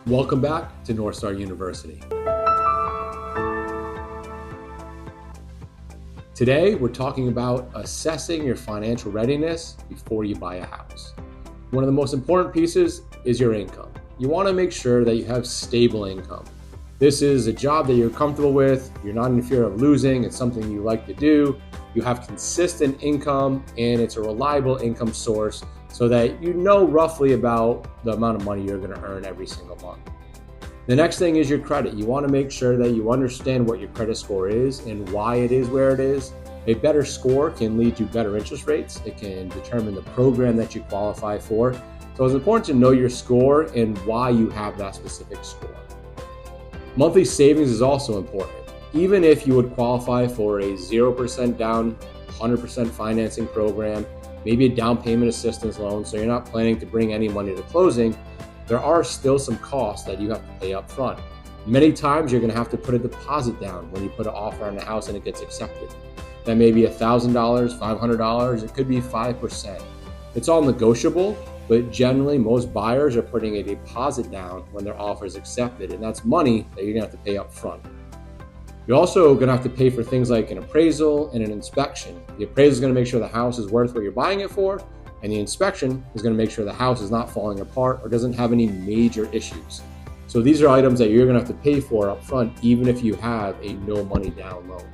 Welcome back to North Star University. Today, we're talking about assessing your financial readiness before you buy a house. One of the most important pieces is your income. You want to make sure that you have stable income. This is a job that you're comfortable with, you're not in fear of losing, it's something you like to do, you have consistent income, and it's a reliable income source so that you know roughly about the amount of money you're going to earn every single month. The next thing is your credit. You want to make sure that you understand what your credit score is and why it is where it is. A better score can lead to better interest rates. It can determine the program that you qualify for. So it's important to know your score and why you have that specific score. Monthly savings is also important. Even if you would qualify for a 0% down, 100% financing program, maybe a down payment assistance loan, so you're not planning to bring any money to closing, there are still some costs that you have to pay up front. Many times you're going to have to put a deposit down when you put an offer on a house and it gets accepted. That may be $1,000, $500, it could be 5%. It's all negotiable, but generally most buyers are putting a deposit down when their offer is accepted, and that's money that you're going to have to pay up front. You're also going to have to pay for things like an appraisal and an inspection. The appraisal is going to make sure the house is worth what you're buying it for, and the inspection is going to make sure the house is not falling apart or doesn't have any major issues. So these are items that you're going to have to pay for up front, even if you have a no money down loan.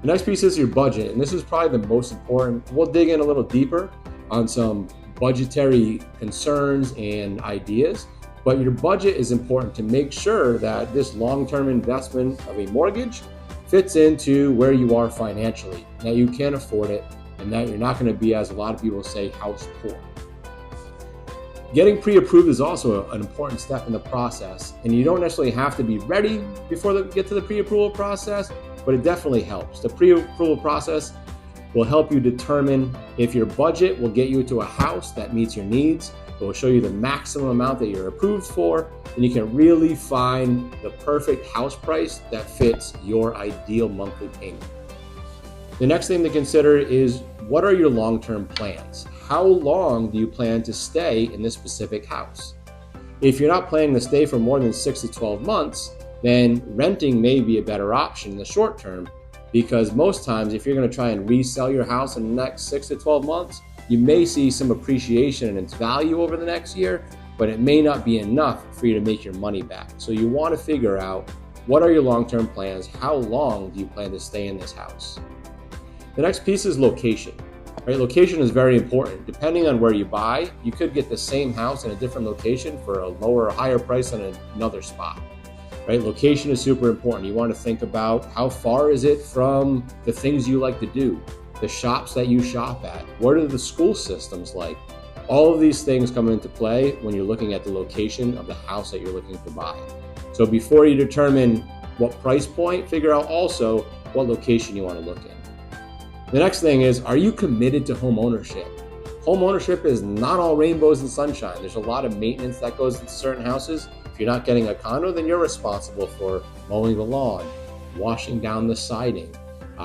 The next piece is your budget, and this is probably the most important. We'll dig in a little deeper on some budgetary concerns and ideas. But your budget is important to make sure that this long-term investment of a mortgage fits into where you are financially, that you can afford it, and that you're not going to be, as a lot of people say, house poor. Getting pre-approved is also an important step in the process, and you don't necessarily have to be ready before you get to the pre-approval process, but it definitely helps. The pre-approval process will help you determine if your budget will get you to a house that meets your needs. It will show you the maximum amount that you're approved for, and you can really find the perfect house price that fits your ideal monthly payment. The next thing to consider is, what are your long-term plans? How long do you plan to stay in this specific house? If you're not planning to stay for more than 6 to 12 months, then renting may be a better option in the short term, because most times if you're going to try and resell your house in the next 6 to 12 months, you may see some appreciation in its value over the next year, but it may not be enough for you to make your money back. So you want to figure out, what are your long-term plans? How long do you plan to stay in this house? The next piece is location. Right? Location is very important. Depending on where you buy, you could get the same house in a different location for a lower or higher price than another spot. Right? Location is super important. You want to think about, how far is it from the things you like to do, the shops that you shop at, what are the school systems like? All of these things come into play when you're looking at the location of the house that you're looking to buy. So before you determine what price point, figure out also what location you want to look in. The next thing is, are you committed to home ownership? Home ownership is not all rainbows and sunshine. There's a lot of maintenance that goes into certain houses. If you're not getting a condo, then you're responsible for mowing the lawn, washing down the siding,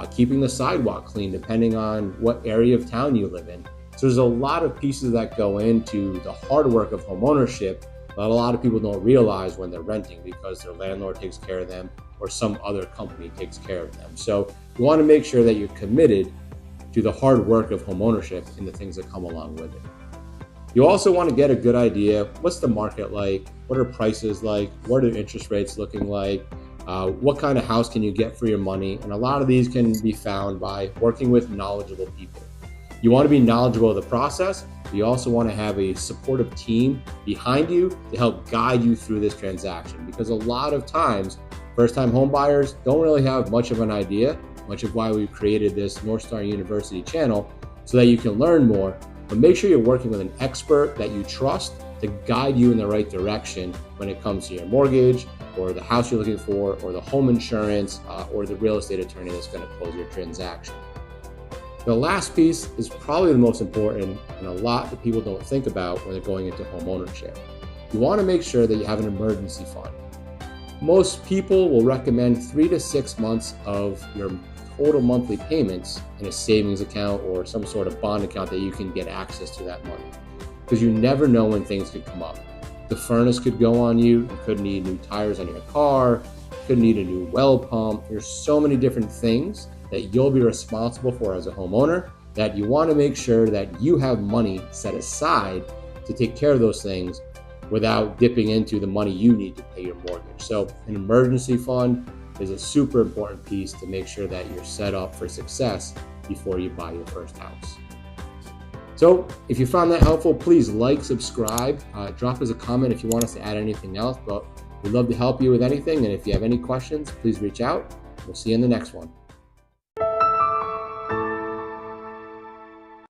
keeping the sidewalk clean, depending on what area of town you live in. So there's a lot of pieces that go into the hard work of home ownership that a lot of people don't realize when they're renting, because their landlord takes care of them or some other company takes care of them. So you want to make sure that you're committed to the hard work of home ownership and the things that come along with it. You also want to get a good idea, what's the market like? What are prices like? What are interest rates looking like? What kind of house can you get for your money? And a lot of these can be found by working with knowledgeable people. You want to be knowledgeable of the process. You also want to have a supportive team behind you to help guide you through this transaction, because a lot of times first-time home buyers don't really have much of an idea, much of why we created this North Star University channel, so that you can learn more. But make sure you're working with an expert that you trust to guide you in the right direction when it comes to your mortgage, or the house you're looking for, or the home insurance, or the real estate attorney that's going to close your transaction. The last piece is probably the most important, and a lot that people don't think about when they're going into home ownership. You want to make sure that you have an emergency fund. Most people will recommend 3 to 6 months of your total monthly payments in a savings account or some sort of bond account that you can get access to that money, because you never know when things could come up. The furnace could go on you. You could need new tires on your car. You could need a new well pump. There's so many different things that you'll be responsible for as a homeowner that you want to make sure that you have money set aside to take care of those things without dipping into the money you need to pay your mortgage. So an emergency fund is a super important piece to make sure that you're set up for success before you buy your first house. So if you found that helpful, please like, subscribe, drop us a comment if you want us to add anything else, but we'd love to help you with anything. And if you have any questions, please reach out. We'll see you in the next one.